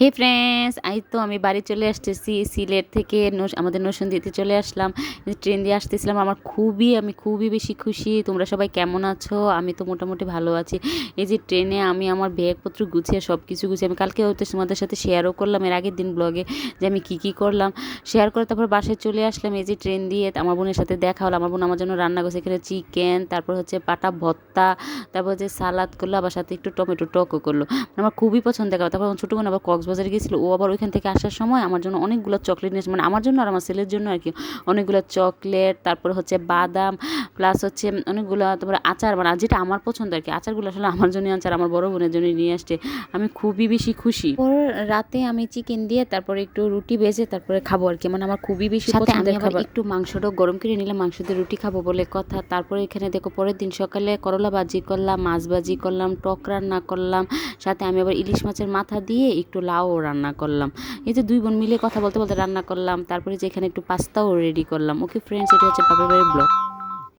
হে friends, তো আমি বাড়ি চলে আসতেছি সিলেট থেকে। আমাদের নরসিংদীতে চলে আসলাম। ট্রেন দিয়ে আসতেছিলাম। আমি খুবই বেশি খুশি। তোমরা সবাই কেমন আছো? আমি তো মোটামুটি ভালো আছি। এই যে ট্রেনে আমি আমার ব্যাগপত্র গুছিয়ে সব কিছু গুছিয়ে আমি কালকে হয়তো তোমাদের সাথে শেয়ারও করলাম এর আগের দিন ব্লগে, যে আমি কী করলাম শেয়ার করে তারপর বাসায় চলে আসলাম। এই যে ট্রেন দিয়ে আমার বোনের সাথে দেখা হলো। আমার বোন আমার জন্য রান্না করছে এখানে চিকেন, তারপর হচ্ছে পাটা ভর্তা, তারপর হচ্ছে সালাদ করলো, আবার সাথে একটু টমেটো টকও করলো। আমার খুবই পছন্দের খাবার। তারপর আমার ছোটো বোন আবার কক্সবাজারে গেছিলো, ও আবার ওইখান থেকে আসার সময় আমার জন্য অনেকগুলো চকলেট নিয়েছে, মানে আমার জন্য আর আমার ছেলের জন্য আর কি। অনেকগুলো চকলেট, তারপর হচ্ছে বাদাম, প্লাস হচ্ছে অনেকগুলো, তারপরে আচার, মানে যেটা আমার পছন্দ আর কি। আচারগুলো আসলে আমার জন্য আচার আমার বড় বোনের জন্য নিয়ে আসছে। আমি খুবই বেশি খুশি। পর রাতে আমি চিকেন দিয়ে তারপরে একটু রুটি ভেজে তারপরে খাবো আর কি, মানে আমার খুবই বেশি পছন্দের খাবার। একটু মাংসটাও গরম করে নিলাম, মাংস দিয়ে রুটি খাবো বলে কথা। তারপরে এখানে দেখো পরের দিন সকালে করলা ভাজি করলাম, মাছ ভাজি করলাম, টক রান্না করলাম, সাথে আমি আবার ইলিশ মাছের মাথা দিয়ে একটু লাউ রান্না করলাম। এই যে দুই বোন মিলে কথা বলতে বলতে রান্না করলাম। তারপরে যে এখানে একটু পাস্তাও রেডি করলাম। ওকে ফ্রেন্ডস, এটা হচ্ছে বাপের বাড়ির ব্লগ।